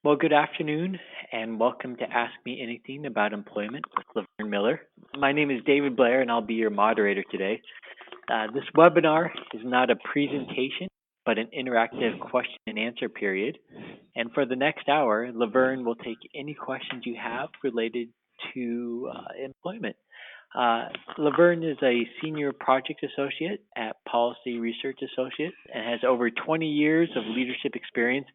Well, good afternoon, and welcome to Ask Me Anything About Employment with LaVerne Miller. My name is David Blair, and I'll be your moderator today. This webinar is not a presentation, but an interactive question and answer period. And for the next hour, LaVerne will take any questions you have related to employment. Uh, LaVerne is a senior project associate at Policy Research Associates and has over 20 years of leadership experience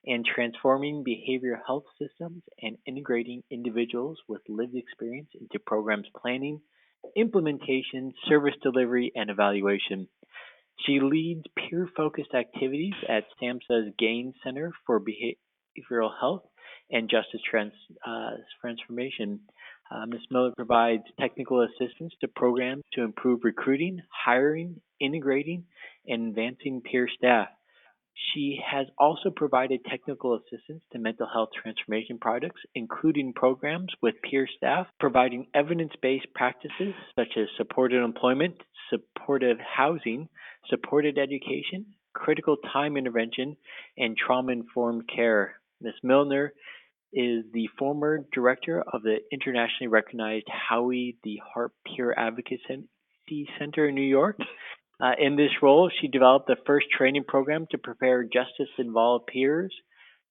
in transforming behavioral health systems and integrating individuals with lived experience into programs planning, implementation, service delivery, and evaluation. She leads peer focused activities at SAMHSA's Gain Center for Behavioral Health and Transformation. Ms. Miller provides technical assistance to programs to improve recruiting, hiring, integrating, and advancing peer staff. She has also provided technical assistance to mental health transformation projects, including programs with peer staff, providing evidence based practices such as supported employment, supportive housing, supported education, critical time intervention, and trauma informed care. Ms. Milner is the former director of the internationally recognized Howie the Heart Peer Advocacy Center in New York. In this role, she developed the first training program to prepare justice involved peers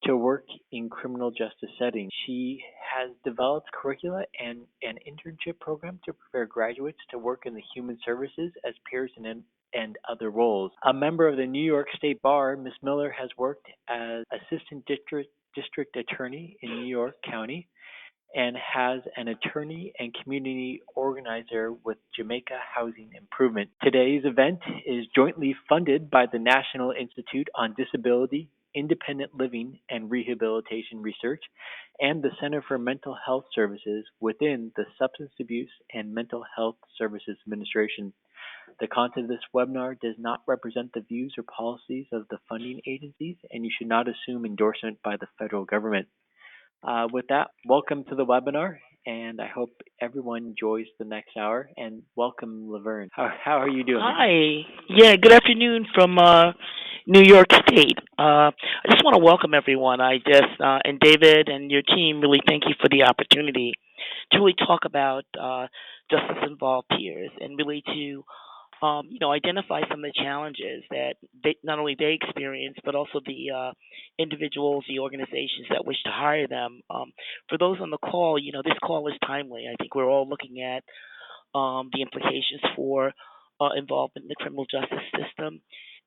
to work in criminal justice settings. She has developed curricula and an internship program to prepare graduates to work in the human services as peers and other roles. A member of the New York State Bar, Ms. Miller has worked as assistant district attorney in New York County and has an attorney and community organizer with Jamaica Housing Improvement. Today's event is jointly funded by the National Institute on Disability, Independent Living, and Rehabilitation Research and the Center for Mental Health Services within the Substance Abuse and Mental Health Services Administration. The content of this webinar does not represent the views or policies of the funding agencies, and you should not assume endorsement by the federal government. With that, welcome to the webinar, and I hope everyone enjoys the next hour. And welcome, LaVerne. How are you doing? Hi. Yeah, good afternoon from New York State. I just want to welcome everyone. And David and your team, really thank you for the opportunity to really talk about justice involved peers and really to identify some of the challenges that not only they experience, but also the individuals, the organizations that wish to hire them. For those on the call, this call is timely. I think we're all looking at the implications for involvement in the criminal justice system,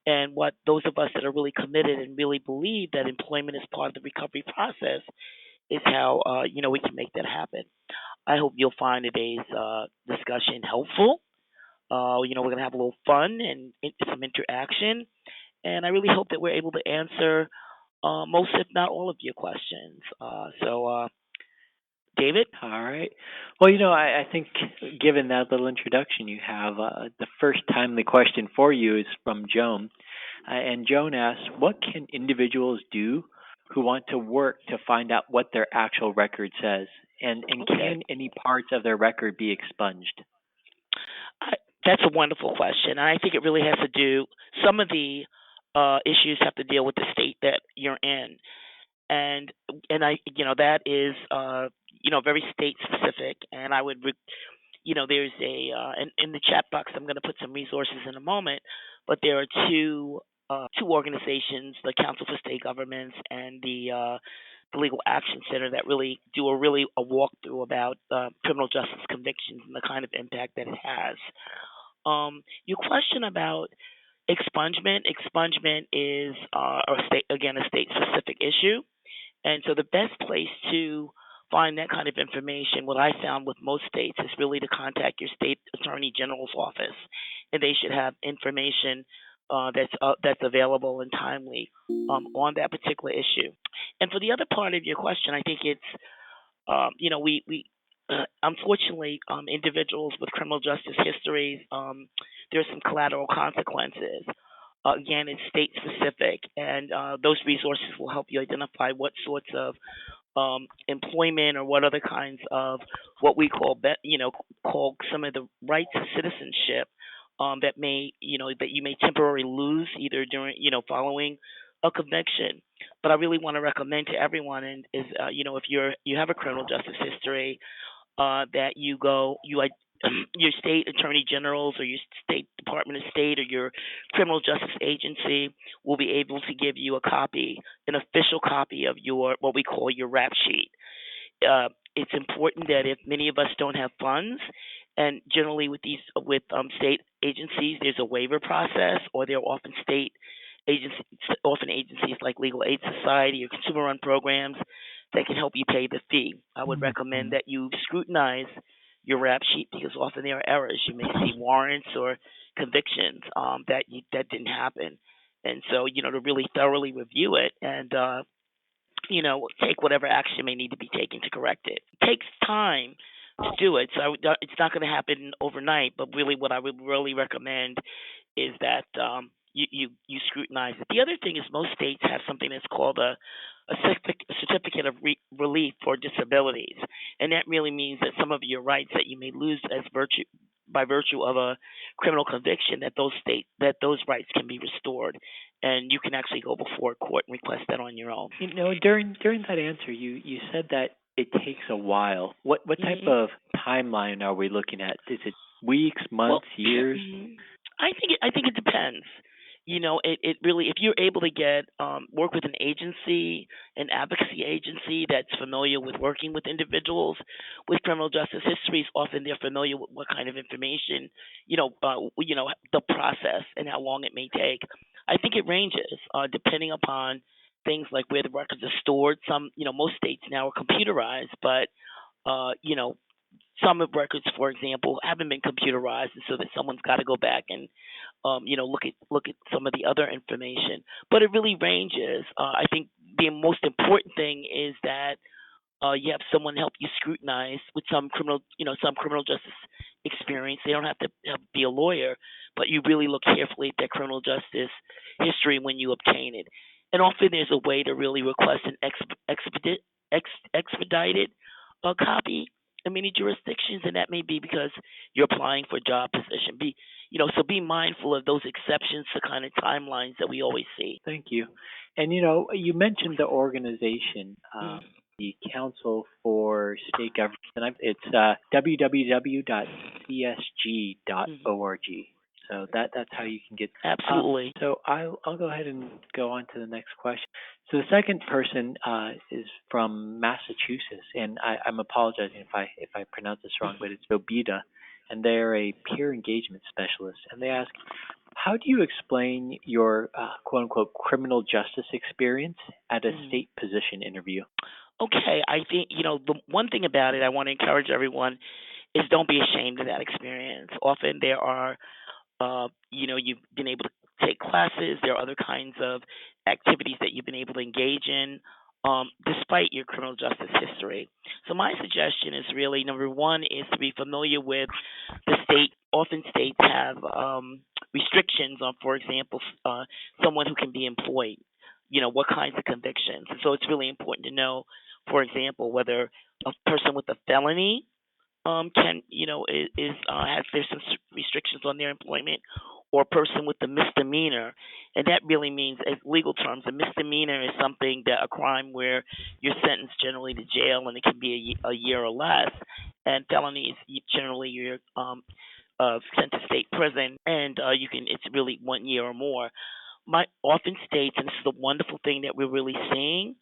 and what those of us that are really committed and really believe that employment is part of the recovery process is how we can make that happen. I hope you'll find today's discussion helpful. We're going to have a little fun and some interaction, and I really hope that we're able to answer most, if not all, of your questions. David? All right. Well, I think given that little introduction you have, the first timely question for you is from Joan. And Joan asks, what can individuals do who want to work to find out what their actual record says? And Okay. can any parts of their record be expunged? That's a wonderful question. I think it really has to do, some of the issues have to deal with the state that you're in. That is, very state specific. And I would, there's in the chat box, I'm going to put some resources in a moment, but there are two organizations, the Council for State Governments and the Legal Action Center, that really do a walkthrough about criminal justice convictions and the kind of impact that it has. Your question about expungement is a state specific issue, and so the best place to find that kind of information, what I found with most states, is really to contact your state attorney general's office, and they should have information that's available and timely on that particular issue. And for the other part of your question, I think it's we unfortunately, individuals with criminal justice histories, there's some collateral consequences. Again, it's state specific, and those resources will help you identify what sorts of employment or what other kinds of what we call some of the rights of citizenship that you may temporarily lose either during following a conviction. But I really want to recommend to everyone, and is if you have a criminal justice history, that you go your state attorney generals or your state department of state or your criminal justice agency will be able to give you a copy, an official copy of your what we call your rap sheet. It's important that if many of us don't have funds, and generally with these with state agencies, there's a waiver process, or there are often state agencies, often agencies like Legal Aid Society or consumer-run programs that can help you pay the fee. I would recommend Mhm. that you scrutinize your rap sheet because often there are errors. You may see warrants or convictions that didn't happen, and so to really thoroughly review it and take whatever action may need to be taken to correct it. It takes time to do it, so it's not going to happen overnight. But really, what I would really recommend is that you scrutinize it. The other thing is most states have something that's called a certificate of relief for disabilities, and that really means that some of your rights that you may lose as virtue by virtue of a criminal conviction, that those rights can be restored, and you can actually go before a court and request that on your own. During that answer, you said that it takes a while. What type hmm of timeline are we looking at? Is it weeks, Well, months, years? I think it depends. It really, if you're able to get work with an agency, an advocacy agency that's familiar with working with individuals with criminal justice histories, often they're familiar with what kind of information, the process and how long it may take. I think it ranges depending upon things like where the records are stored. Most states now are computerized, but uh, you know, some of records, for example, haven't been computerized, and so that someone's got to go back and look at some of the other information. But it really ranges. I think the most important thing is that you have someone help you scrutinize with some criminal justice experience. They don't have to be a lawyer, but you really look carefully at their criminal justice history when you obtain it. And often there's a way to really request an expedited copy in many jurisdictions, and that may be because you're applying for a job position. So be mindful of those exceptions to kind of timelines that we always see. Thank you. And you mentioned the organization, Mm, the Council for State Governments, and it's www.csg.org. mm, So that's how you can get. absolutely. So I'll go ahead and go on to the next question. So the second person is from Massachusetts, and I'm apologizing if I pronounce this wrong, but it's Obida, and they're a peer engagement specialist, and they ask, how do you explain your quote unquote criminal justice experience at a Mm. state position interview? Okay, I think the one thing about it I want to encourage everyone is don't be ashamed of that experience. Often there are you've been able to take classes. There are other kinds of activities that you've been able to engage in, despite your criminal justice history. So my suggestion is really number one is to be familiar with the state. Often states have restrictions on, for example, someone who can be employed. What kinds of convictions. And so it's really important to know, for example, whether a person with a felony can is has there's some restrictions on their employment, or a person with a misdemeanor, and that really means, as legal terms, a misdemeanor is something that a crime where you're sentenced generally to jail, and it can be a year or less, and felonies generally you're sent to state prison, and it's really 1 year or more. My often states, and this is the wonderful thing that we're really seeing,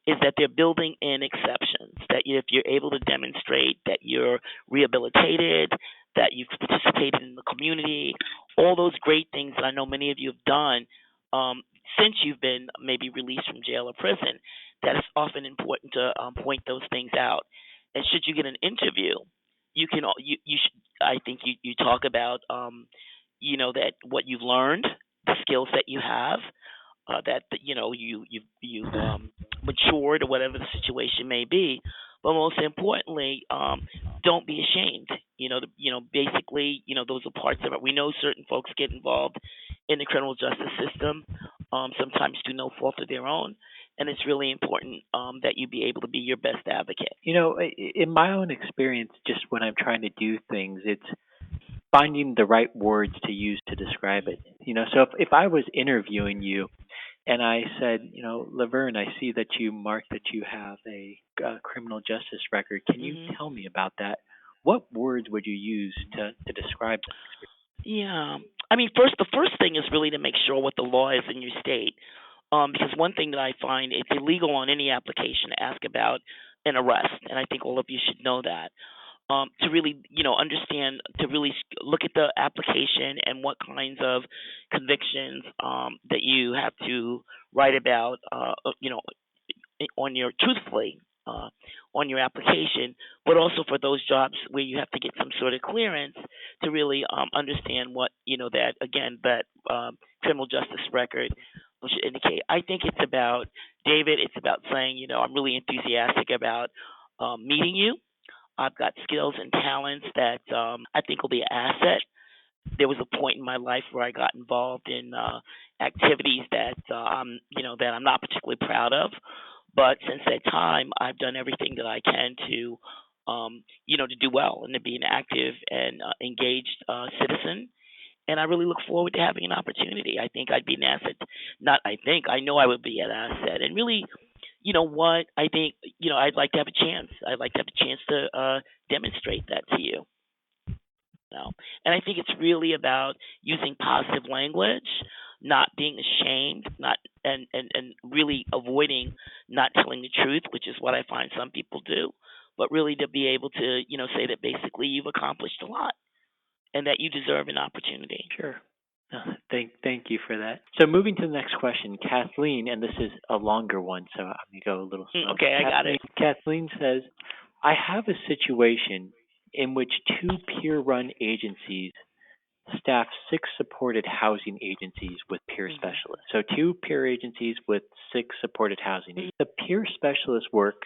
is that they're building in exceptions. That if you're able to demonstrate that you're rehabilitated, that you've participated in the community, all those great things that I know many of you have done um, since you've been maybe released from jail or prison, that it's often important to point those things out. And should you get an interview, you should, I think you talk about that what you've learned, the skills that you have, that you've matured or whatever the situation may be. But most importantly, don't be ashamed. Basically, those are parts of it. We know certain folks get involved in the criminal justice system, sometimes through no fault of their own, and it's really important that you be able to be your best advocate. In my own experience, just when I'm trying to do things, it's finding the right words to use to describe it. So if I was interviewing you, And I said, LaVerne, I see that you marked that you have a criminal justice record. Can you Mhm. tell me about that? What words would you use to describe that experience? Yeah. I mean, the first thing is really to make sure what the law is in your state. Because one thing that I find it's illegal on any application to ask about an arrest, and I think all of you should know that. To really, understand, to really look at the application and what kinds of convictions that you have to write about, on your truthfully on your application, but also for those jobs where you have to get some sort of clearance to really understand what that again that criminal justice record should indicate. I think it's about David. It's about saying I'm really enthusiastic about meeting you. I've got skills and talents that I think will be an asset. There was a point in my life where I got involved in activities that that I'm not particularly proud of, but since that time, I've done everything that I can to to do well and to be an active and engaged citizen. And I really look forward to having an opportunity. I think I'd be an asset. Not I think I know I would be an asset. And really, what I think, I'd like to have a chance. I'd like to have a chance to demonstrate that to you. And I think it's really about using positive language, not being ashamed, not and really avoiding not telling the truth, which is what I find some people do, but really to be able to, say that basically you've accomplished a lot and that you deserve an opportunity. Sure. Thank you for that. So moving to the next question, Kathleen, and this is a longer one, so I'm gonna go a little slow. Okay, I got it. Kathleen says, I have a situation in which two peer-run agencies staff six supported housing agencies with peer Mhm. specialists. So two peer agencies with six supported housing. The peer specialist work,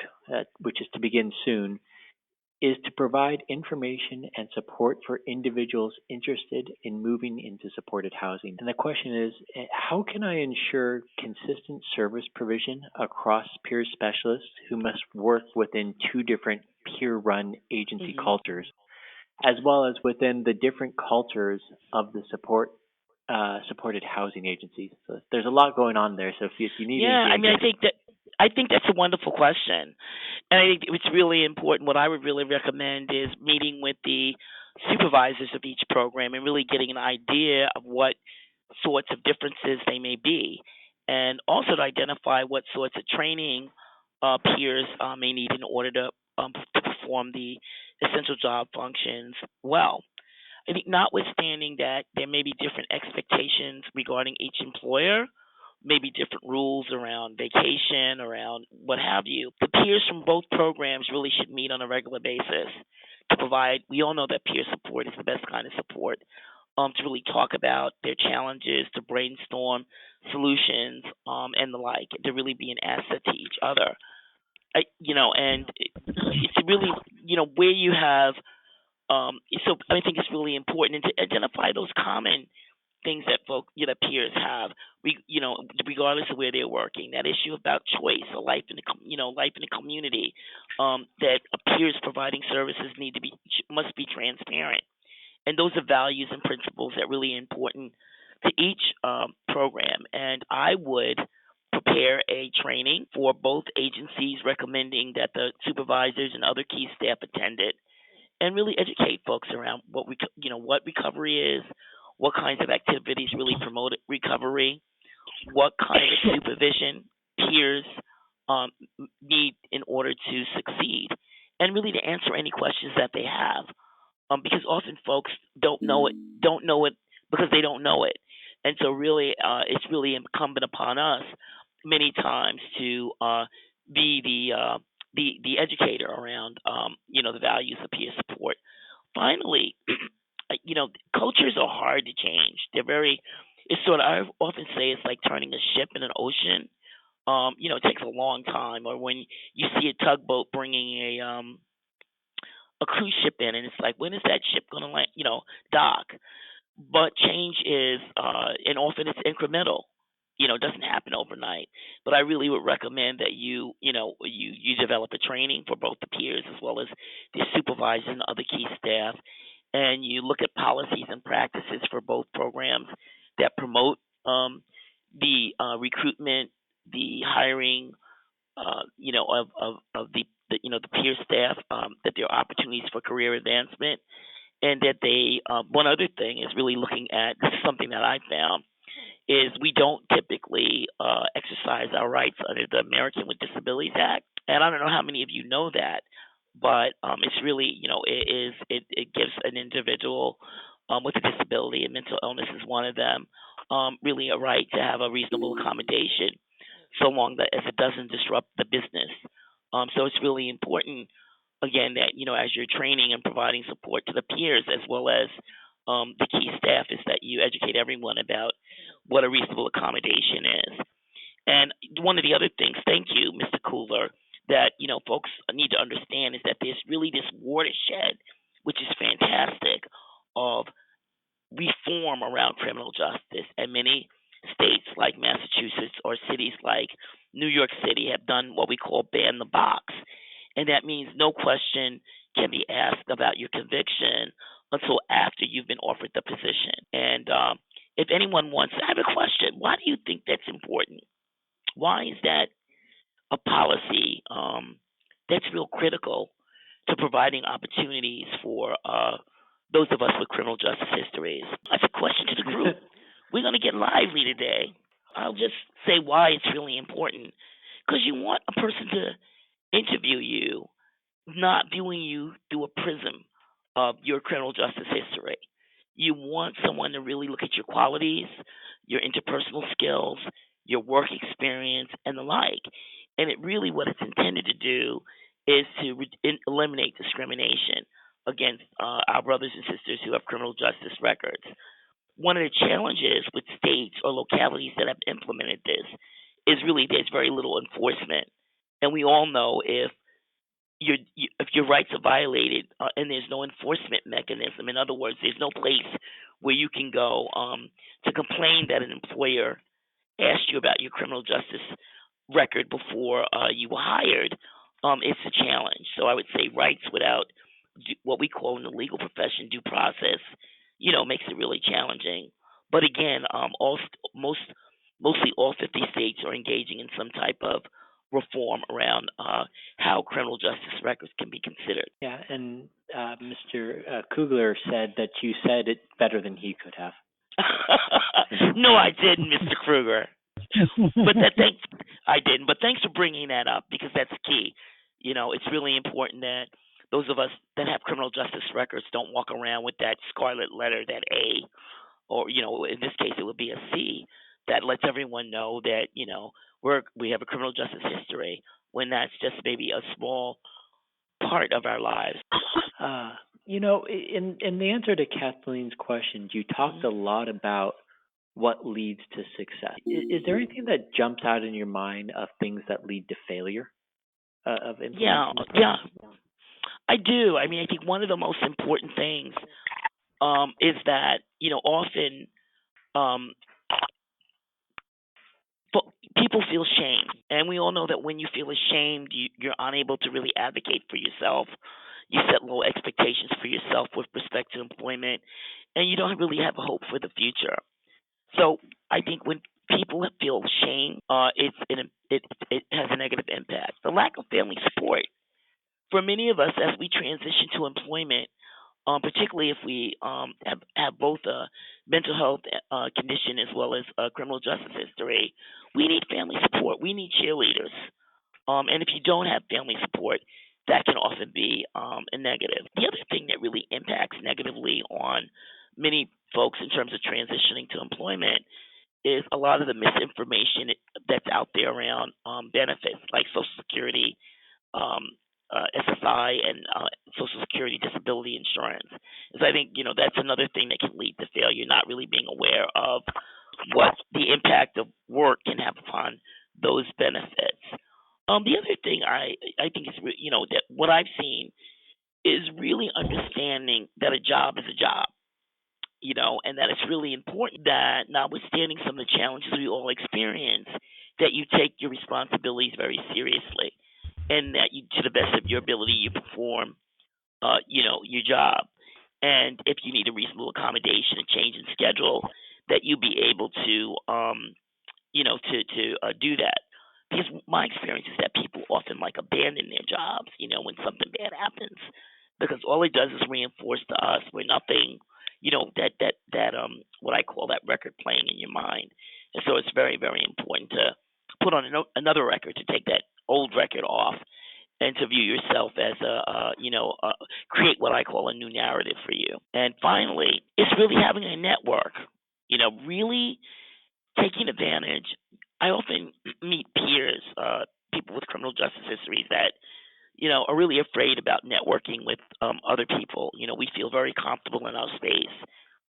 which is to begin soon, is to provide information and support for individuals interested in moving into supported housing. And the question is, how can I ensure consistent service provision across peer specialists who must work within two different peer-run agency Mhm. cultures, as well as within the different cultures of the supported housing agencies? So there's a lot going on there. So if you need Yeah, anything, I mean, again, I think that's a wonderful question, and I think it's really important. What I would really recommend is meeting with the supervisors of each program and really getting an idea of what sorts of differences they may be, and also to identify what sorts of training peers may need in order to perform the essential job functions well. I think notwithstanding that there may be different expectations regarding each employer, maybe different rules around vacation, around what have you, the peers from both programs really should meet on a regular basis to provide. We all know that peer support is the best kind of support. To really talk about their challenges, to brainstorm solutions, and the like, to really be an asset to each other. And it's really, where you have so I think it's really important to identify those common things that peers have, regardless of where they're working. That issue about choice or life in the life in the community, that peers providing services must be transparent, and those are values and principles that really important to each program. And I would prepare a training for both agencies, recommending that the supervisors and other key staff attend it, and really educate folks around what recovery is, what kinds of activities really promote recovery, what kind of supervision peers um, need in order to succeed, and really to answer any questions that they have. Because often folks don't know it because they don't know it, and so really, it's really incumbent upon us many times to be the educator around the values of peer support. Finally, cultures are hard to change. They're very. It's sort of I often say it's like turning a ship in an ocean. It takes a long time. Or when you see a tugboat bringing a cruise ship in, and it's like, when is that ship going to land? Dock. But change is, and often it's incremental. It doesn't happen overnight. But I really would recommend that you develop a training for both the peers as well as the supervisors and other key staff, and you look at policies and practices for both programs that promote the recruitment, the hiring, of the peer staff, that there are opportunities for career advancement, and that they one other thing is really looking at, this is something that I found, is we don't typically exercise our rights under the American with Disabilities Act. And I don't know how many of you know that, but it's really, it gives an individual with a disability, and mental illness is one of them, really a right to have a reasonable accommodation, so long that as it doesn't disrupt the business. So it's really important, again, that as you're training and providing support to the peers as well as the key staff, is that you educate everyone about what a reasonable accommodation is. And one of the other things, thank you, Mr. Cooler, that folks need to understand is that there's really this watershed, which is fantastic, of reform around criminal justice. And many states like Massachusetts or cities like New York City have done what we call ban the box. And that means no question can be asked about your conviction until after you've been offered the position. And if anyone wants, I have a question. Why do you think that's important? Why is that a policy that's real critical to providing opportunities for those of us with criminal justice histories? That's a question to the group. We're going to get lively today. I'll just say why it's really important. Because you want a person to interview you, not viewing you through a prism of your criminal justice history. You want someone to really look at your qualities, your interpersonal skills, your work experience, and the like. And it really, what it's intended to do is to eliminate discrimination against our brothers and sisters who have criminal justice records. One of the challenges with states or localities that have implemented this is really there's very little enforcement. And we all know if your rights are violated, and there's no enforcement mechanism. In other words, there's no place where you can go to complain that an employer asked you about your criminal justice record before you were hired. It's a challenge. So I would say rights without what we call in the legal profession due process, makes it really challenging. But again, mostly all 50 states are engaging in some type of reform around how criminal justice records can be considered. Yeah, and Mr. Kugler said that you said it better than he could have. No, I didn't, Mr. Kruger. I didn't. But thanks for bringing that up, because that's key. It's really important that those of us that have criminal justice records don't walk around with that scarlet letter, that A, or in this case it would be a C, that lets everyone know that we have a criminal justice history, when that's just maybe a small part of our lives. In the answer to Kathleen's question, you talked a lot about what leads to success. Is there anything that jumps out in your mind of things that lead to failure of implementing? Yeah, I do. I mean, I think one of the most important things is that often people feel shame, and we all know that when you feel ashamed, you're unable to really advocate for yourself. You set low expectations for yourself with respect to employment, and you don't really have a hope for the future. So I think when people feel shame, it has a negative impact. The lack of family support for many of us as we transition to employment, particularly if we have both a mental health condition as well as a criminal justice history, we need family support. We need cheerleaders. And if you don't have family support, that can often be a negative. The other thing that really impacts negatively on many folks in terms of transitioning to employment is a lot of the misinformation that's out there around benefits like Social Security, SSI, and Social Security disability insurance. So I think that's another thing that can lead to failure, not really being aware of what the impact of work can have upon those benefits. The other thing I think is that what I've seen is really understanding that a job is a job. And that it's really important that, notwithstanding some of the challenges we all experience, that you take your responsibilities very seriously, and that you, to the best of your ability, you perform, your job. And if you need a reasonable accommodation, a change in schedule, that you be able to to do that. Because my experience is that people often like abandon their jobs, when something bad happens, because all it does is reinforce to us we're nothing, that what I call that record playing in your mind. And so it's very, very important to put on another record, to take that old record off, and to view yourself as create what I call a new narrative for you. And finally, it's really having a network, really taking advantage. I often meet peers, people with criminal justice histories that, are really afraid about networking with other people. We feel very comfortable in our space,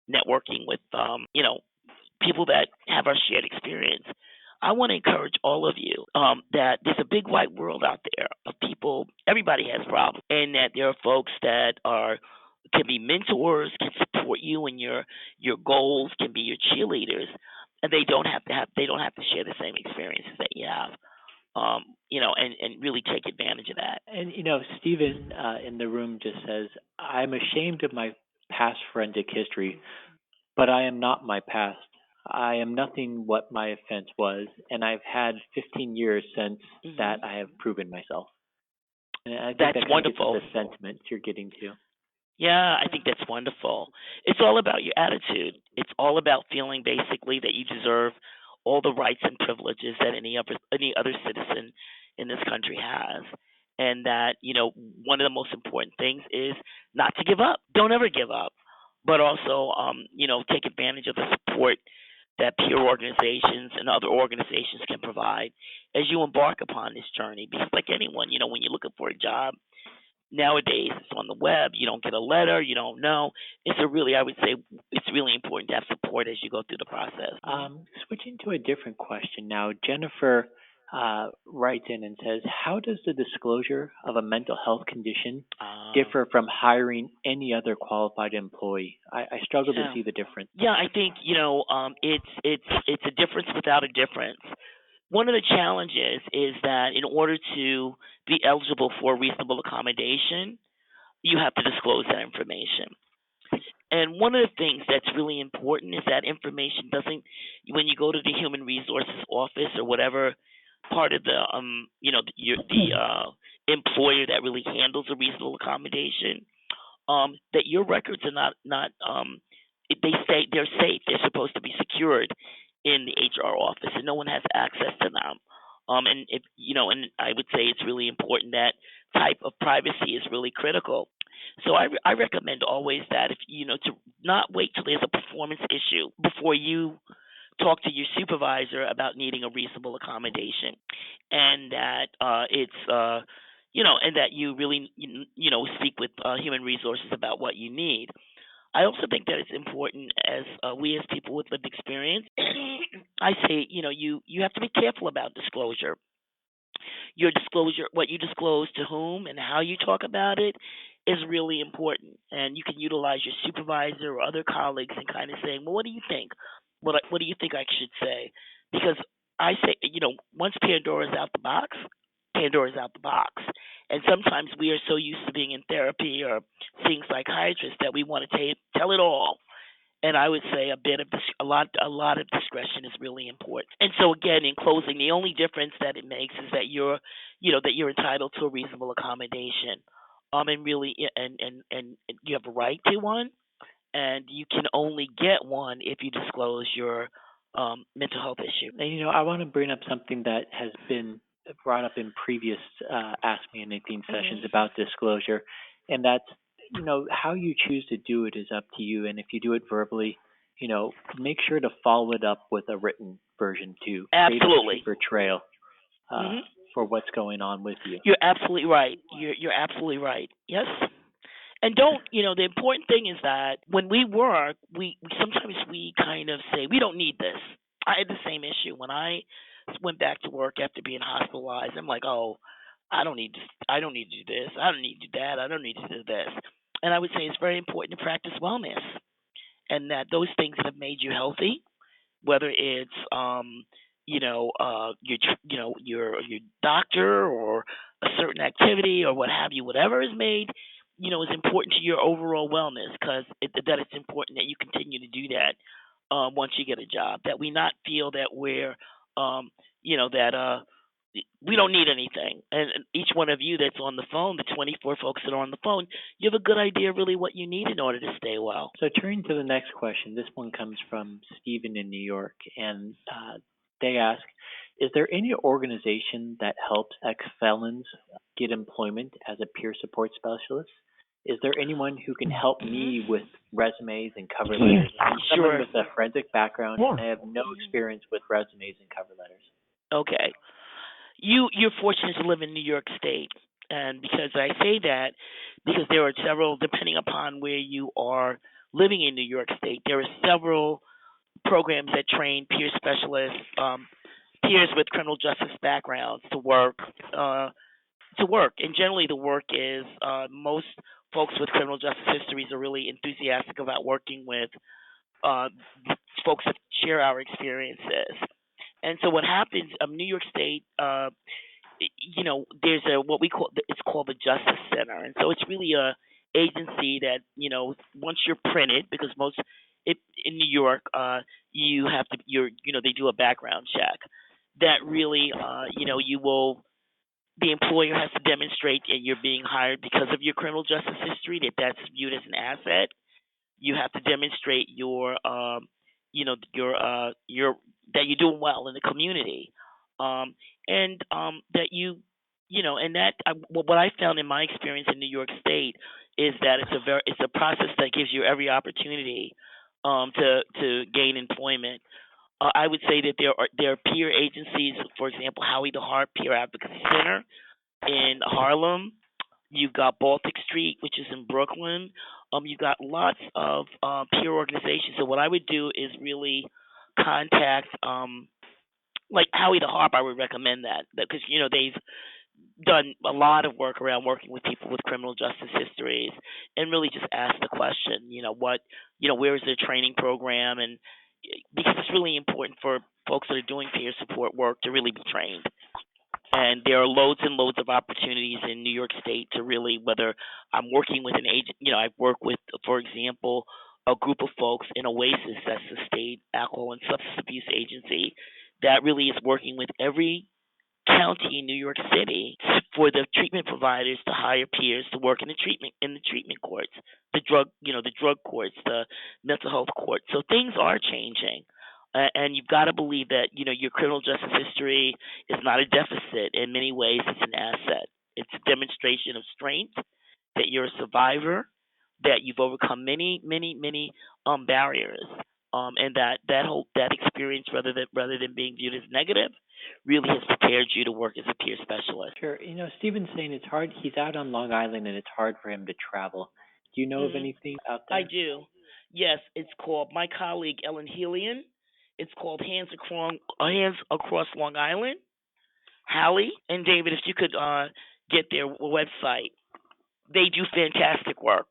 networking with, people that have our shared experience. I want to encourage all of you that there's a big wide world out there of people. Everybody has problems, and that there are folks that can be mentors, can support you in your goals, can be your cheerleaders, and they don't have to share the same experiences that you have. And really take advantage of that. And Stephen in the room just says, "I'm ashamed of my past forensic history, but I am not my past. I am nothing what my offense was, and I've had 15 years since that I have proven myself." And I think That's that kind of gets to wonderful. the sentiment you're getting to. Yeah, I think that's wonderful. It's all about your attitude. It's all about feeling basically that you deserve all the rights and privileges that any other citizen in this country has. And that, one of the most important things is not to give up. Don't ever give up. But also, take advantage of the support that peer organizations and other organizations can provide as you embark upon this journey. Because like anyone, when you're looking for a job, nowadays it's on the web. You don't get a letter. You don't know. I would say it's really important to have support as you go through the process. Switching to a different question now, Jennifer writes in and says, "How does the disclosure of a mental health condition differ from hiring any other qualified employee? I struggle to Yeah. see the difference." Yeah, I think it's a difference without a difference. One of the challenges is that in order to be eligible for reasonable accommodation, you have to disclose that information. And one of the things that's really important is that information doesn't, when you go to the human resources office or whatever part of the employer that really handles a reasonable accommodation, that your records are not they say they're safe. They're supposed to be secured in the HR office, and no one has access to them. And if and I would say it's really important that type of privacy is really critical. So I recommend always that if to not wait till there's a performance issue before you talk to your supervisor about needing a reasonable accommodation, and that and that you really speak with human resources about what you need. I also think that it's important as we as people with lived experience. I say you have to be careful about disclosure. Your disclosure, what you disclose to whom and how you talk about it, is really important. And you can utilize your supervisor or other colleagues and kind of saying, well, what do you think? What do you think I should say? Because I say, once Pandora's out the box, Pandora's out the box. And sometimes we are so used to being in therapy or seeing psychiatrists that we want to tell it all. And I would say a lot of discretion is really important. And so again, in closing, the only difference that it makes is that you're entitled to a reasonable accommodation, and really, and you have a right to one, and you can only get one if you disclose your mental health issue. And I want to bring up something that has been brought up in previous Ask Me Anything sessions about disclosure, and that's how you choose to do it is up to you. And if you do it verbally, make sure to follow it up with a written version too. Absolutely. Create a paper trail for what's going on with you. You're absolutely right. You're absolutely right. Yes. And don't, the important thing is that when we work, we sometimes we kind of say, we don't need this. I had the same issue when I went back to work after being hospitalized. I'm like, oh, I don't need to do this. I don't need to do that. I don't need to do this. And I would say it's very important to practice wellness, and that those things that have made you healthy, whether it's your doctor or a certain activity or what have you, whatever is made is important to your overall wellness, because that it's important that you continue to do that once you get a job, that we not feel that we're that we don't need anything. And each one of you that's on the phone, the 24 folks that are on the phone, you have a good idea really what you need in order to stay well. So turning to the next question, this one comes from Stephen in New York, and they ask, is there any organization that helps ex-felons get employment as a peer support specialist? Is there anyone who can help me with resumes and cover letters? I'm someone Sure. with a forensic background, and I have no experience with resumes and cover letters. Okay. You're fortunate to live in New York State, and because I say that, because there are several, depending upon where you are living in New York State, there are several programs that train peer specialists, peers with criminal justice backgrounds to work. And generally the work is most folks with criminal justice histories are really enthusiastic about working with uh, folks that share our experiences. And so what happens, New York State, there's a what we call it's called the Justice Center, and so it's really a agency that once you're printed, because most in New York, you have to they do a background check that really you will the employer has to demonstrate that you're being hired because of your criminal justice history, that that's viewed as an asset. You have to demonstrate your that you're doing well in the community, and that and that what I found in my experience in New York State is that it's a process that gives you every opportunity to gain employment. I would say that there are peer agencies, for example, Howie the Hart Peer Advocacy Center in Harlem. You've got Baltic Street, which is in Brooklyn. You've got lots of peer organizations. So what I would do is really contact, like Howie the Harp. I would recommend that because they've done a lot of work around working with people with criminal justice histories, and really just ask the question, where is their training program, and because it's really important for folks that are doing peer support work to really be trained. And there are loads and loads of opportunities in New York State to really, whether I'm working with an agent, I've worked with, for example, a group of folks in Oasis, that's the state alcohol and substance abuse agency, that really is working with every county in New York City for the treatment providers to hire peers to work in the treatment courts, the drug courts, the mental health courts. So things are changing. And you've got to believe that your criminal justice history is not a deficit. In many ways, it's an asset. It's a demonstration of strength, that you're a survivor, that you've overcome many, many, many barriers, and that experience, rather than being viewed as negative, really has prepared you to work as a peer specialist. Sure. Stephen's saying it's hard. He's out on Long Island and it's hard for him to travel. Do you know of Hmm. anything out I there? do. Yes, it's called, my colleague Ellen Helian. It's called Hands Across Long Island. Hallie and David, if you could get their website, they do fantastic work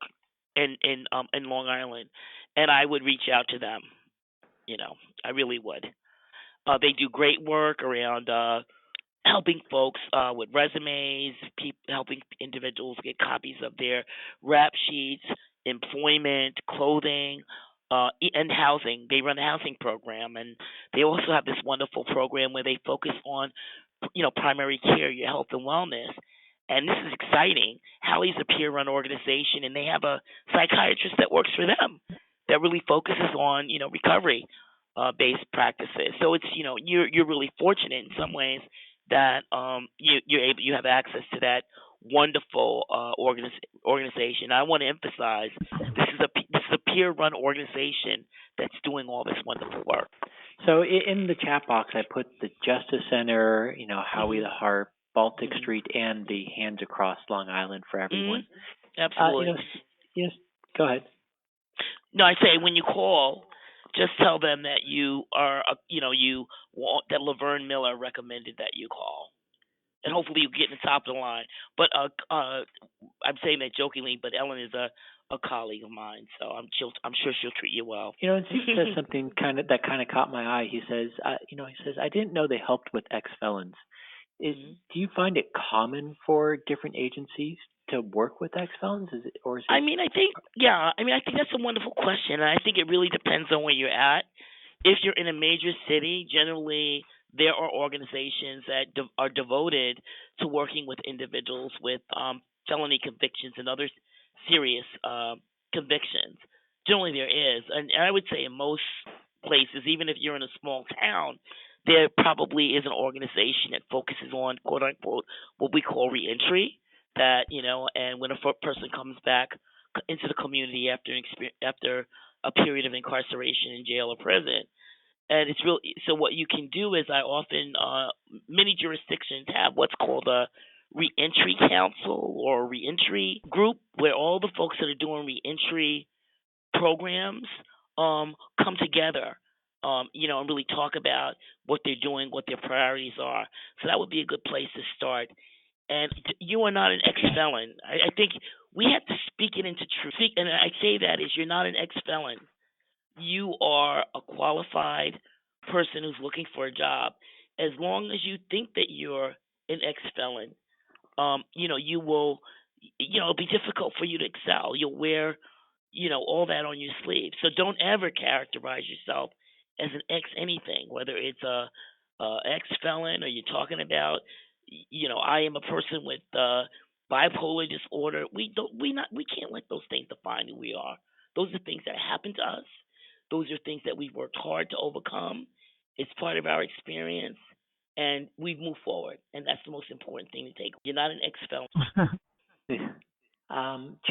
in Long Island, and I would reach out to them. I really would. They do great work around helping folks with resumes, helping individuals get copies of their rap sheets, employment, clothing, and housing. They run a housing program, and they also have this wonderful program where they focus on, primary care, your health and wellness. And this is exciting. Hallie's a peer-run organization, and they have a psychiatrist that works for them that really focuses on, recovery based practices. So it's you're really fortunate in some ways that you have access to that wonderful organization. I want to emphasize this is a peer run organization that's doing all this wonderful work. So in the chat box, I put the Justice Center, Howie the Mhm. Harp, Baltic Mhm. Street, and the Hands Across Long Island for everyone. Mhm. Absolutely. Yes, go ahead. No, I say when you call, just tell them that you are, you want that LaVerne Miller recommended that you call, and hopefully you get in the top of the line. But I'm saying that jokingly, but Ellen is a colleague of mine, so I'm sure she'll treat you well. And Steve says something kind of caught my eye. He says, I didn't know they helped with ex-felons. Mhm. Do you find it common for different agencies to work with ex-felons? Or is I it? mean, I think that's a wonderful question, and I think it really depends on where you're at. If you're in a major city, generally there are organizations that are devoted to working with individuals with felony convictions and other serious convictions. Generally, there is, and I would say in most places, even if you're in a small town, there probably is an organization that focuses on quote unquote what we call reentry. That and when a person comes back into the community after after a period of incarceration in jail or prison, and it's really so. What you can do is, I often many jurisdictions have what's called a reentry council or reentry group, where all the folks that are doing reentry programs come together, and really talk about what they're doing, what their priorities are. So that would be a good place to start. And you are not an ex-felon. I think we have to speak it into truth. And I say that is, you're not an ex-felon. You are a qualified person who's looking for a job. As long as you think that you're an ex-felon, you will, it'll be difficult for you to excel. You'll wear, all that on your sleeve. So don't ever characterize yourself as an ex anything, whether it's a ex felon or you're talking about, I am a person with bipolar disorder. We can't let those things define who we are. Those are things that happen to us. Those are things that we've worked hard to overcome. It's part of our experience, and we've moved forward, and that's the most important thing to take. You're not an ex felon.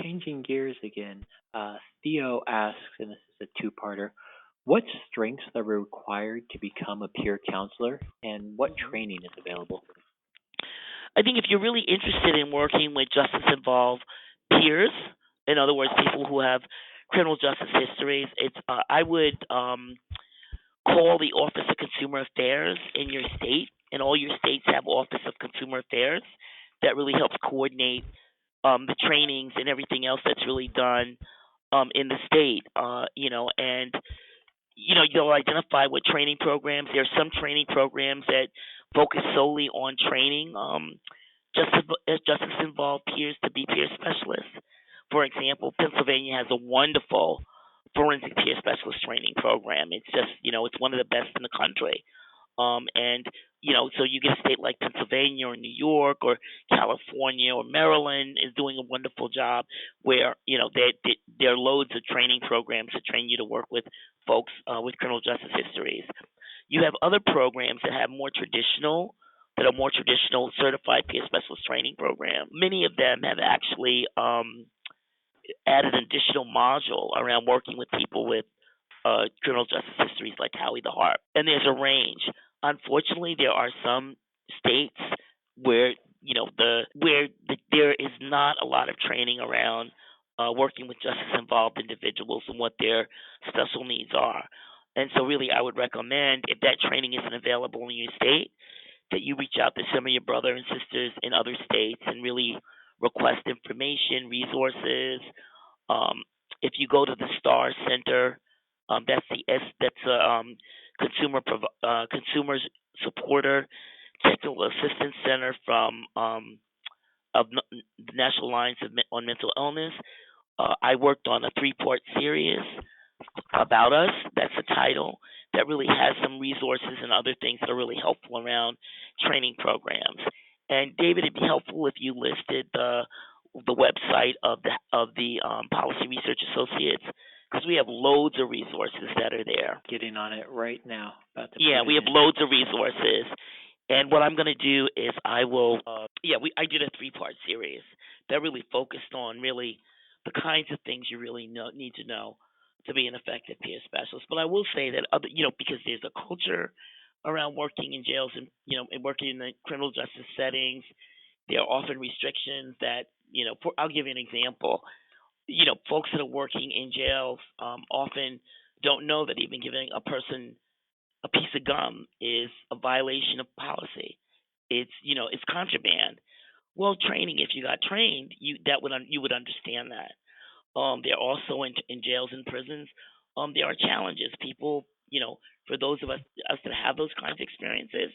Changing gears again, Theo asks, and this is a two-parter, what strengths are required to become a peer counselor, and what training is available? I think if you're really interested in working with justice involved peers, in other words, people who have criminal justice histories, I would call the Office of Consumer Affairs in your state, and all your states have Office of Consumer Affairs that really helps coordinate the trainings and everything else that's really done in the state. And you'll identify what training programs. There are some training programs that focus solely on training justice involved peers to be peer specialists. For example, Pennsylvania has a wonderful forensic peer specialist training program. It's just, it's one of the best in the country. And so you get a state like Pennsylvania or New York or California or Maryland is doing a wonderful job, where there are loads of training programs to train you to work with folks with criminal justice histories. You have other programs that are more traditional certified peer specialist training programs. Many of them have actually added an additional module around working with people with criminal justice histories like Howie the Harp. And there's a range. Unfortunately, there are some states where there is not a lot of training around working with justice involved individuals and what their special needs are. And so, really, I would recommend, if that training isn't available in your state, that you reach out to some of your brothers and sisters in other states and really request information, resources. If you go to the STAR Center, that's a consumers supporter technical assistance center from the National Alliance on Mental Illness. I worked on a 3-part series about us. That's the title. That really has some resources and other things that are really helpful around training programs. And David, it'd be helpful if you listed the website of the Policy Research Associates, because we have loads of resources that are there. Getting on it right now. Yeah, we have loads of resources. And what I'm going to do is I will, I did a 3-part series that really focused on really the kinds of things you really need to know to be an effective peer specialist. But I will say that because there's a culture around working in jails and working in the criminal justice settings, there are often restrictions that, I'll give you an example. Folks that are working in jails often don't know that even giving a person a piece of gum is a violation of policy. It's contraband. Well, training, if you got trained, you would understand that. There are also in jails and prisons, there are challenges. People, for those of us that have those kinds of experiences,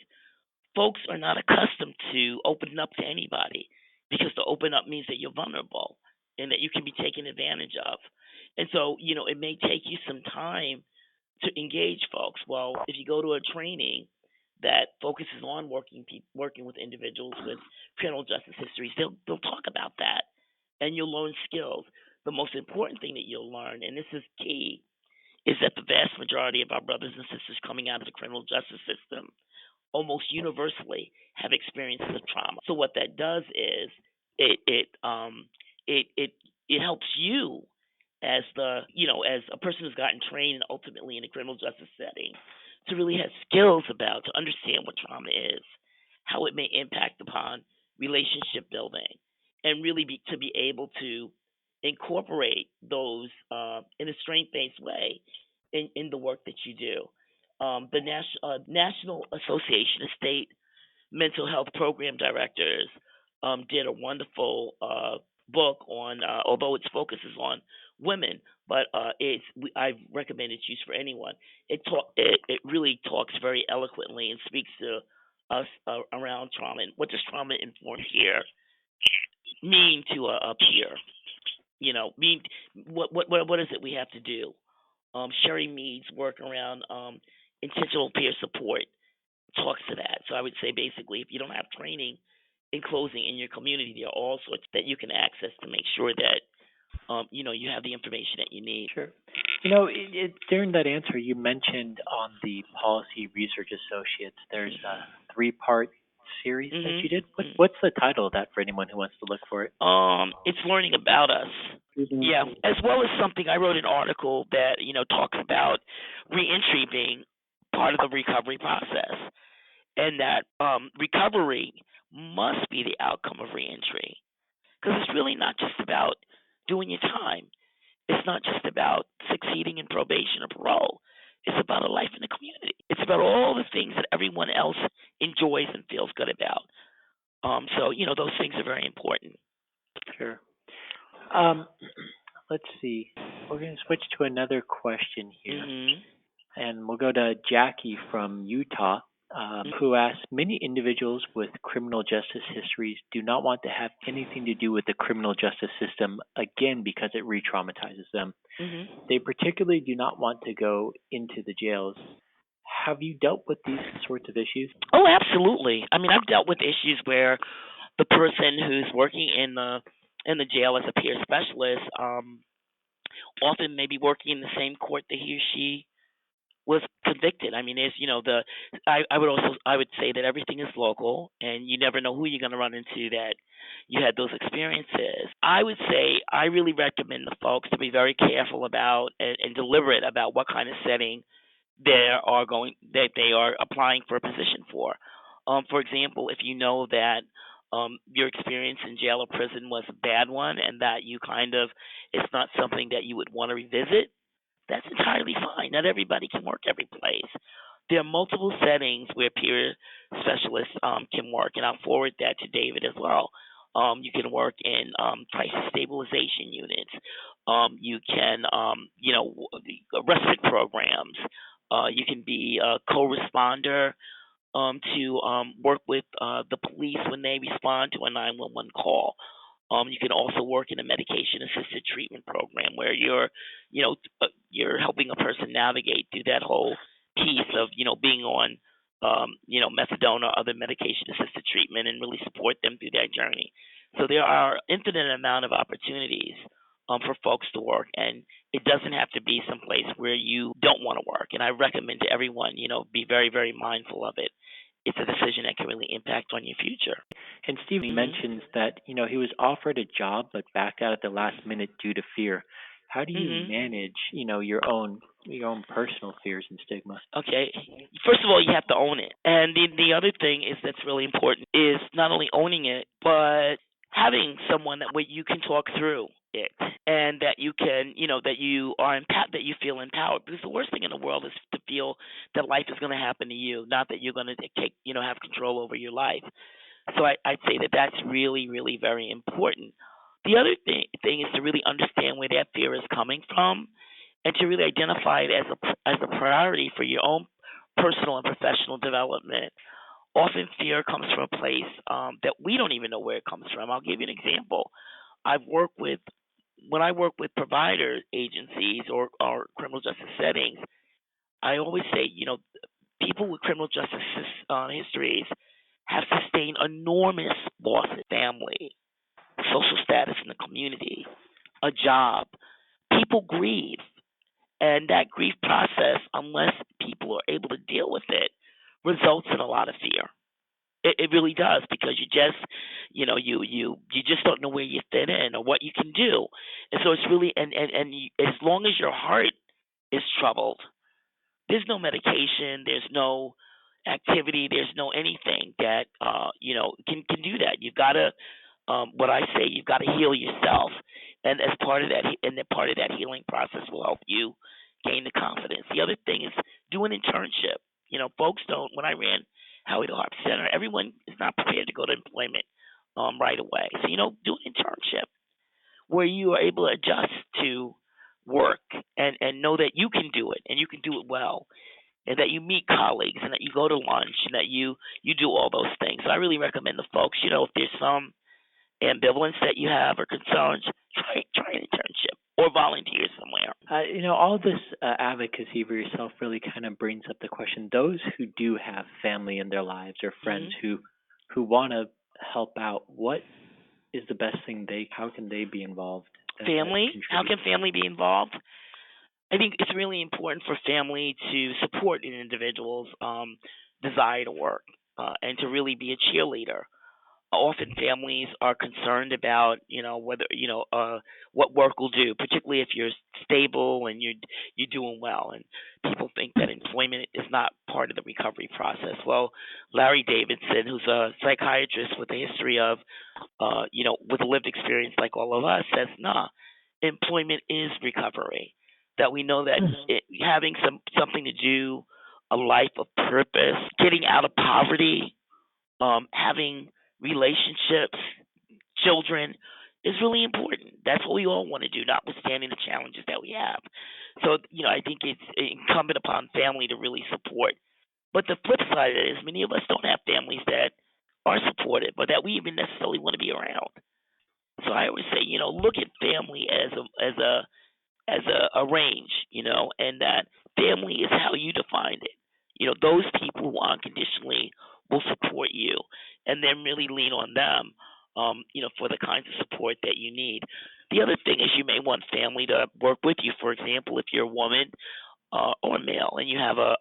folks are not accustomed to opening up to anybody, because to open up means that you're vulnerable and that you can be taken advantage of. And so, it may take you some time to engage folks. Well, if you go to a training, that focuses on working with individuals with criminal justice histories, they'll talk about that, and you'll learn skills. The most important thing that you'll learn, and this is key, is that the vast majority of our brothers and sisters coming out of the criminal justice system almost universally have experiences of trauma. So what that does is it it um it it it helps you as as a person who's gotten trained ultimately in a criminal justice setting to really have skills about to understand what trauma is, how it may impact upon relationship building, and really to be able to incorporate those in a strength based way in the work that you do. The National Association of State Mental Health Program Directors did a wonderful book on, although its focus is on women, but I recommend its use for anyone. It really talks very eloquently and speaks to us around trauma and what does trauma informed care mean to a peer. Mean what is it we have to do? Sherry Mead's work around intentional peer support talks to that. So I would say basically, if you don't have training in closing in your community, there are all sorts that you can access to make sure that you have the information that you need. Sure. During that answer, you mentioned on the Policy Research Associates, there's a three-part series that you did. What's the title of that for anyone who wants to look for it? It's learning about us. Yeah, as well as something I wrote an article that talks about reentry being part of the recovery process, and that recovery must be the outcome of reentry, because it's really not just about doing your time. It's not just about succeeding in probation or parole. It's about a life in the community. It's about all the things that everyone else enjoys and feels good about. So those things are very important. Sure. Let's see. We're going to switch to another question here. And we'll go to Jackie from Utah, who asks, many individuals with criminal justice histories do not want to have anything to do with the criminal justice system again because it re-traumatizes them. They particularly do not want to go into the jails. Have you dealt with these sorts of issues? Oh, absolutely. I mean, I've dealt with issues where the person who's working in the jail as a peer specialist often may be working in the same court that he or she was convicted. I mean, there's I would say that everything is local, and you never know who you're going to run into that you had those experiences. I would say I really recommend the folks to be very careful about and deliberate about what kind of setting they are applying for a position for. For example, if you know that your experience in jail or prison was a bad one, and that it's not something that you would want to revisit, that's entirely fine. Not everybody can work every place. There are multiple settings where peer specialists can work, and I'll forward that to David as well. You can work in crisis stabilization units. You can, respite programs. You can be a co-responder to work with the police when they respond to a 911 call. You can also work in a medication-assisted treatment program where you're helping a person navigate through that whole piece of being on methadone or other medication-assisted treatment, and really support them through that journey. So there are infinite amount of opportunities for folks to work, and it doesn't have to be someplace where you don't want to work. And I recommend to everyone, be very, very mindful of it. It's a decision that can really impact on your future. And Steve mentions that he was offered a job but backed out at the last minute due to fear. How do you manage your own personal fears and stigma? Okay, first of all, you have to own it, and the other thing is that's really important is not only owning it but having someone that you can talk through it, and that you can that you are that you feel empowered, because the worst thing in the world is to feel that life is going to happen to you, not that you're going to take have control over your life. So I'd say that that's really, really very important. The other thing is to really understand where that fear is coming from, and to really identify it as a priority for your own personal and professional development. Often fear comes from a place that we don't even know where it comes from. I'll give you an example. When I work with provider agencies or criminal justice settings, I always say, people with criminal justice histories have sustained enormous loss in family, social status in the community, a job. People grieve, and that grief process, unless people are able to deal with it, results in a lot of fear. It really does, because you just, you just don't know where you fit in or what you can do, and so it's really, and as long as your heart is troubled, there's no medication, there's no activity, there's no anything that can do that. You've got to, what I say, you've got to heal yourself, and as part of that, and that part of that healing process will help you gain the confidence. The other thing is do an internship. Folks don't. When I ran Howie the Harp Center, everyone is not prepared to go to employment right away. So do an internship where you are able to adjust to work, and know that you can do it and you can do it well, and that you meet colleagues and that you go to lunch and that you do all those things. So I really recommend the folks, if there's some ambivalence that you have or concerns, try an internship or volunteer somewhere. All this advocacy for yourself really kind of brings up the question: those who do have family in their lives or friends who want to help out, what is the best thing how can they be involved? Family? How can family be involved? I think it's really important for family to support an individual's desire to work, and to really be a cheerleader. Often families are concerned about whether what work will do, particularly if you're stable and you're doing well, and people think that employment is not part of the recovery process. Well, Larry Davidson, who's a psychiatrist with a history of with a lived experience like all of us, says nah, employment is recovery. That we know that having something to do, a life of purpose, getting out of poverty, having relationships, children, is really important. That's what we all want to do, notwithstanding the challenges that we have. So, I think it's incumbent upon family to really support. But the flip side of it is many of us don't have families that are supportive, or that we even necessarily want to be around. So I always say, look at family as a range, and that family is how you define it. Those people who unconditionally will support you, and then really lean on them, for the kinds of support that you need. The other thing is you may want family to work with you. For example, if you're a woman or male and you have a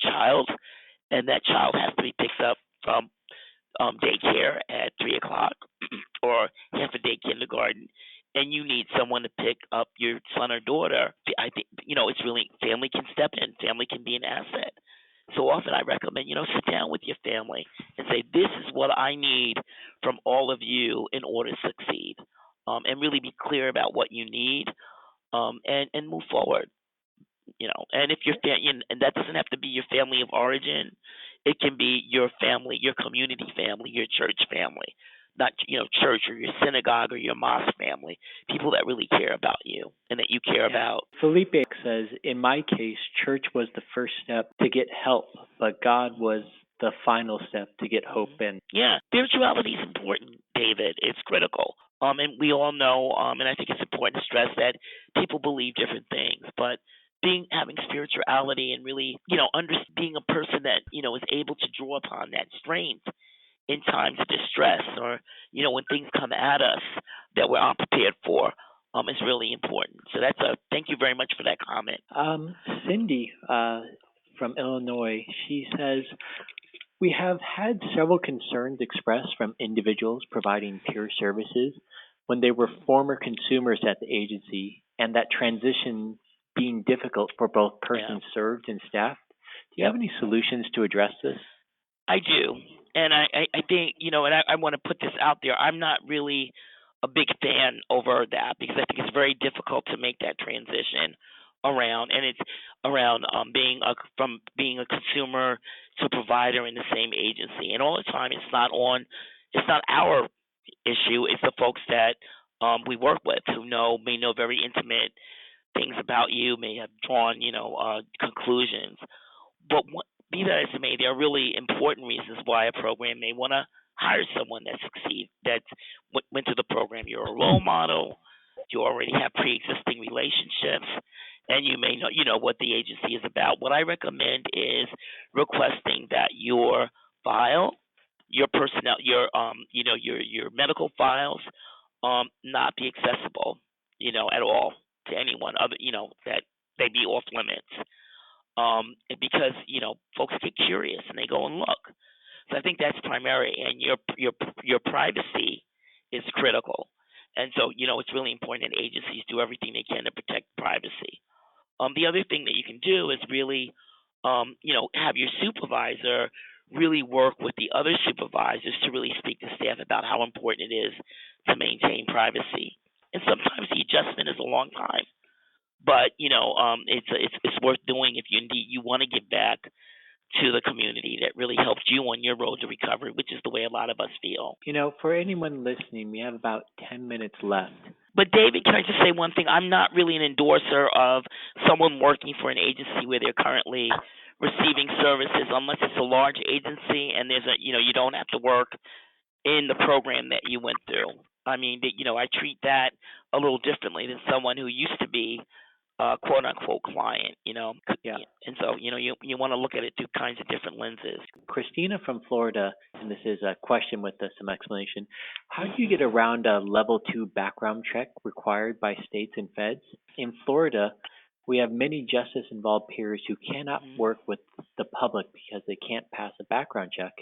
child, and that child has to be picked up from daycare at 3 o'clock or half a day kindergarten, and you need someone to pick up your son or daughter, I think it's really, family can step in. Family can be an asset. So often I recommend sit down with your family and say, this is what I need from all of you in order to succeed, and really be clear about what you need, and move forward. And if your and that doesn't have to be your family of origin. It can be your family, your community family, your church family, not church or your synagogue or your mosque family. People that really care about you and that you care about. Felipe says, in my case, church was the first step to get help, but God was the final step to get hope in. Yeah, spirituality is important, David. It's critical. And we all know, and I think it's important to stress that people believe different things, but having spirituality and really, being a person that, is able to draw upon that strength in times of distress, or, when things come at us that we're unprepared for, is really important. So thank you very much for that comment. Cindy from Illinois, she says, we have had several concerns expressed from individuals providing peer services when they were former consumers at the agency, and that transition being difficult for both persons served and staff. Do you have any solutions to address this? I do. And I think, and I want to put this out there. I'm not really a big fan over that, because I think it's very difficult to make that transition around, and it's around from being a consumer to a provider in the same agency. And all the time, it's not our issue. It's the folks that we work with who may know very intimate things about you, may have drawn conclusions. But be that as it may, there are really important reasons why a program may want to hire someone that succeeds, that went to the program. You're a role model. You already have pre-existing relationships. and you may know what the agency is about. What I recommend is requesting that your file, your personnel, your medical files, not be accessible, at all to anyone other, that they be off limits. Because folks get curious and they go and look. So I think that's primary, and your privacy is critical. And so it's really important that agencies do everything they can to protect privacy. The other thing that you can do is really, have your supervisor really work with the other supervisors to really speak to staff about how important it is to maintain privacy. And sometimes the adjustment is a long time, but it's worth doing if you indeed you want to give back to the community that really helped you on your road to recovery, which is the way a lot of us feel. For anyone listening, we have about 10 minutes left. But David, can I just say one thing? I'm not really an endorser of someone working for an agency where they're currently receiving services, unless it's a large agency and there's you don't have to work in the program that you went through. I mean, I treat that a little differently than someone who used to be quote unquote client, Yeah. And so, you want to look at it through kinds of different lenses. Christina from Florida, and this is a question with some explanation. How do you get around a level 2 background check required by states and feds? In Florida, we have many justice involved peers who cannot work with the public because they can't pass a background check.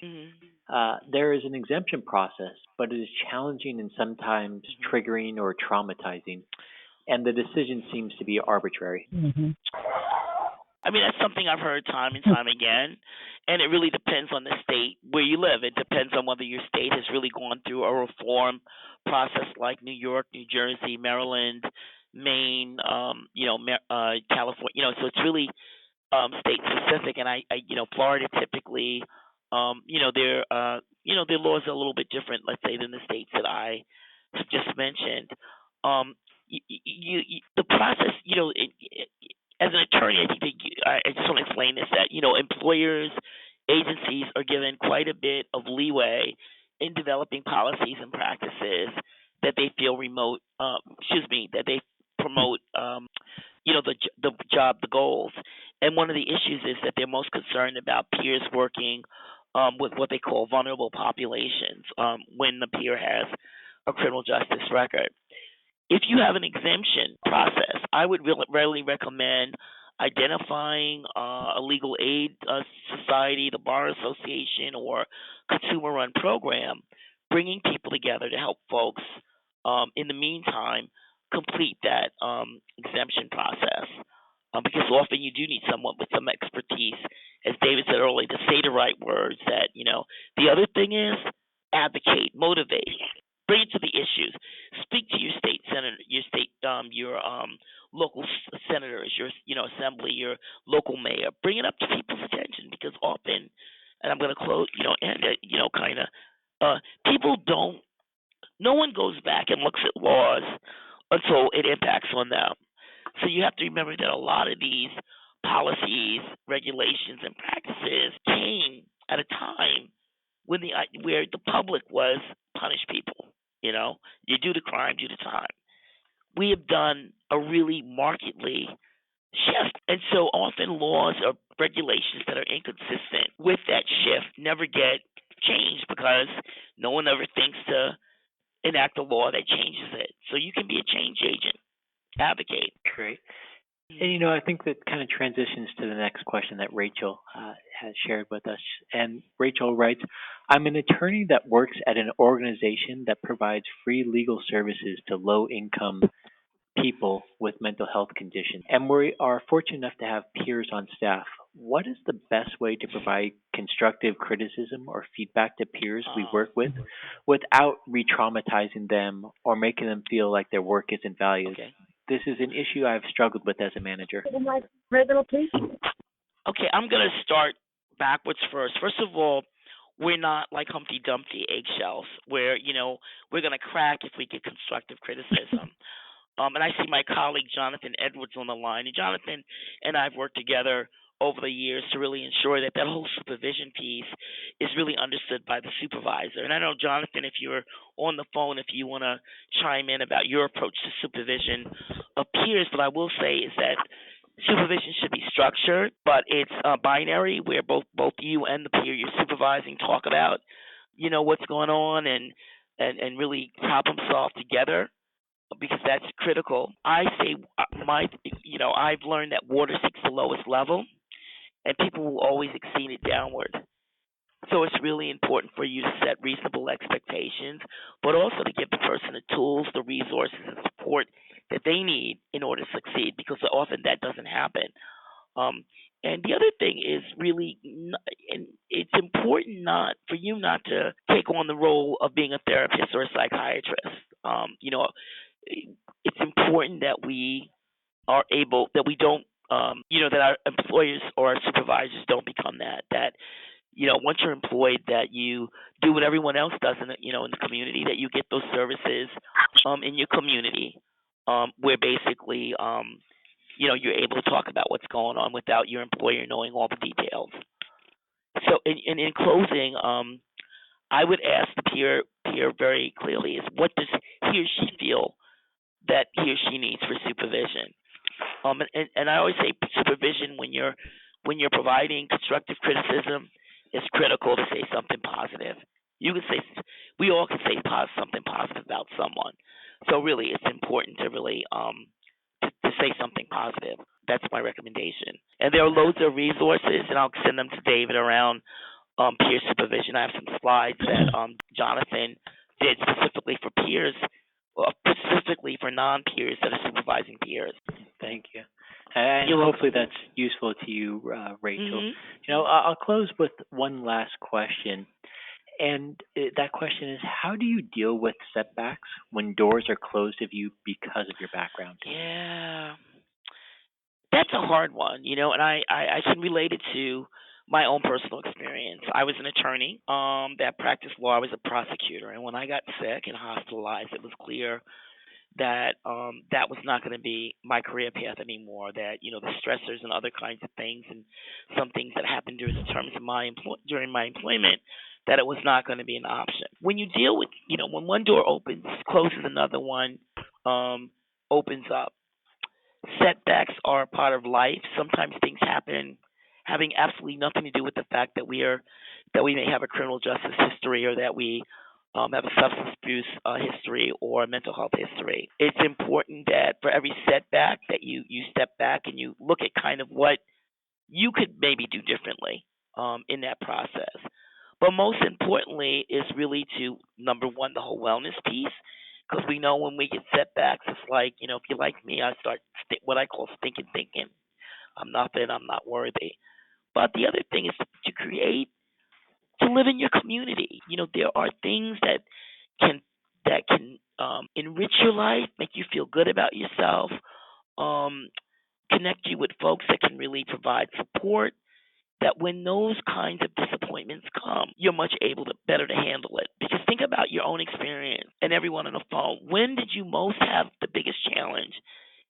There is an exemption process, but it is challenging and sometimes triggering or traumatizing, and the decision seems to be arbitrary. I mean, that's something I've heard time and time again, and it really depends on the state where you live. It depends on whether your state has really gone through a reform process like New York, New Jersey, Maryland, Maine, California. So it's really state specific, and I Florida typically, their laws are a little bit different, let's say, than the states that I have just mentioned. The process, as an attorney, I think I just want to explain this, that employers, agencies are given quite a bit of leeway in developing policies and practices that they feel that they promote, the job, the goals. And one of the issues is that they're most concerned about peers working with what they call vulnerable populations when the peer has a criminal justice record. If you have an exemption process, I would really recommend identifying a legal aid society, the Bar Association, or consumer-run program, bringing people together to help folks, in the meantime, complete that exemption process. Because often you do need someone with some expertise, as David said earlier, to say the right words. The other thing is advocate, motivate. Bring it to the issues. Speak to your state senator, your local senators, your assembly, your local mayor. Bring it up to people's attention, because often, and I'm going to close, people don't. No one goes back and looks at laws until it impacts on them. So you have to remember that a lot of these policies, regulations, and practices came at a time where the public was punish people. You do the crime, do the time. We have done a really markedly shift, and so often laws or regulations that are inconsistent with that shift never get changed, because no one ever thinks to enact a law that changes it. So you can be a change agent, advocate. Great. And I think that kind of transitions to the next question that Rachel has shared with us. And Rachel writes, I'm an attorney that works at an organization that provides free legal services to low-income people with mental health conditions. And we are fortunate enough to have peers on staff. What is the best way to provide constructive criticism or feedback to peers we work with without re-traumatizing them or making them feel like their work isn't valued? Okay. This is an issue I've struggled with as a manager. Okay, I'm going to start backwards first. First of all, we're not like Humpty Dumpty eggshells where, we're going to crack if we get constructive criticism. And I see my colleague Jonathan Edwards on the line. And Jonathan and I have worked together over the years to really ensure that whole supervision piece is really understood by the supervisor. And I know, Jonathan, if you're on the phone, if you want to chime in about your approach to supervision of peers, what I will say is that Supervision should be structured, but it's binary where both you and the peer you're supervising talk about, what's going on, and really problem solve together, because that's critical. I say I've learned that water seeks the lowest level, and people will always exceed it downward. So it's really important for you to set reasonable expectations, but also to give the person the tools, the resources, and support that they need in order to succeed, because often that doesn't happen. Um, and the other thing is really, and it's important not for you not to take on the role of being a therapist or a psychiatrist. It's important that we are able, that we don't, that our employers or our supervisors don't become that. That once you're employed, that you do what everyone else does in the community, that you get those services in your community, where basically you're able to talk about what's going on without your employer knowing all the details. So in closing, I would ask the peer very clearly is, what does he or she feel that he or she needs for supervision? And I always say supervision, when you're providing constructive criticism, is critical to say something positive. You can say, we all can say something positive about someone. So really, it's important to really to say something positive. That's my recommendation. And there are loads of resources, and I'll send them to David around peer supervision. I have some slides that Jonathan did specifically for peers, specifically for non-peers that are supervising peers. Thank you. And You're hopefully welcome. that's useful to you, Rachel. Hmm. I'll close with one last question. And that question is, how do you deal with setbacks when doors are closed of you because of your background? Yeah, that's a hard one, and I can relate it to my own personal experience. I was an attorney that practiced law. I was a prosecutor, and when I got sick and hospitalized, it was clear that that was not going to be my career path anymore. That the stressors and other kinds of things, and some things that happened during the terms of during my employment, that it was not going to be an option. When you deal with, when one door opens, closes, another one opens up. Setbacks are a part of life. Sometimes things happen having absolutely nothing to do with the fact that we may have a criminal justice history, or that we have a substance abuse history or a mental health history. It's important that for every setback that you step back and you look at kind of what you could maybe do differently in that process. But most importantly is really to, number one, the whole wellness piece, because we know when we get setbacks, it's like, if you're like me, I start what I call stinking thinking. I'm nothing. I'm not worthy. But the other thing is to live in your community. There are things can that can enrich your life, make you feel good about yourself, um, connect you with folks that can really provide support. That when those kinds of disappointments come, you're much able to better to handle it. Because think about your own experience, and everyone on the phone. When did you most have the biggest challenge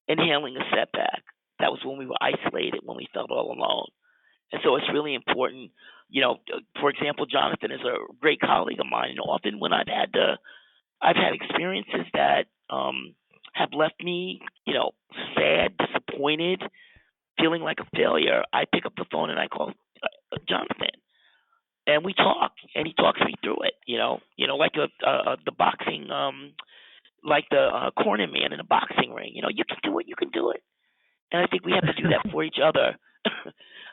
in handling a setback? That was when we were isolated, when we felt all alone. And so it's really important. For example, Jonathan is a great colleague of mine, and often when I've had experiences that have left me, sad, disappointed, feeling like a failure. I pick up the phone and I call Jonathan, and we talk, and he talks me through it. Like the boxing, like the corner man in a boxing ring. You can do it. You can do it. And I think we have to do that for each other.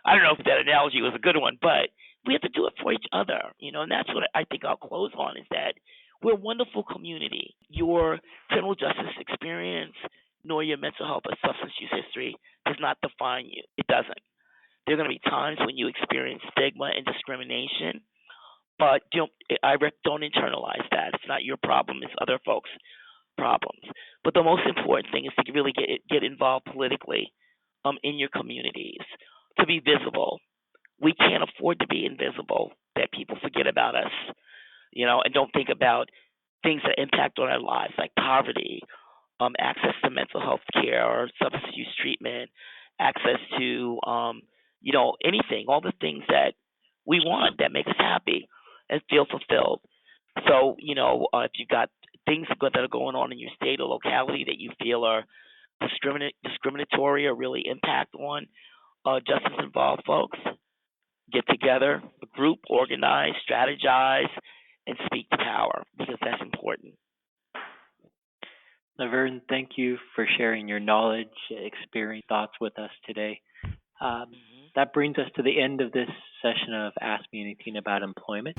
I don't know if that analogy was a good one, but we have to do it for each other, and that's what I think I'll close on, is that we're a wonderful community. Your criminal justice experience nor your mental health or substance use history does not define you. It doesn't. There are going to be times when you experience stigma and discrimination, but don't internalize that. It's not your problem. It's other folks' problems. But the most important thing is to really get involved politically in your communities, to be visible. We can't afford to be invisible, that people forget about us, and don't think about things that impact on our lives, like poverty, access to mental health care or substance use treatment, access to, anything, all the things that we want that make us happy and feel fulfilled. So, if you've got things that are going on in your state or locality that you feel are discriminatory or really impact on justice involved folks, get together, a group, organize, strategize, and speak to power because that's important. LaVerne, thank you for sharing your knowledge, experience, thoughts with us today. That brings us to the end of this session of Ask Me Anything About Employment.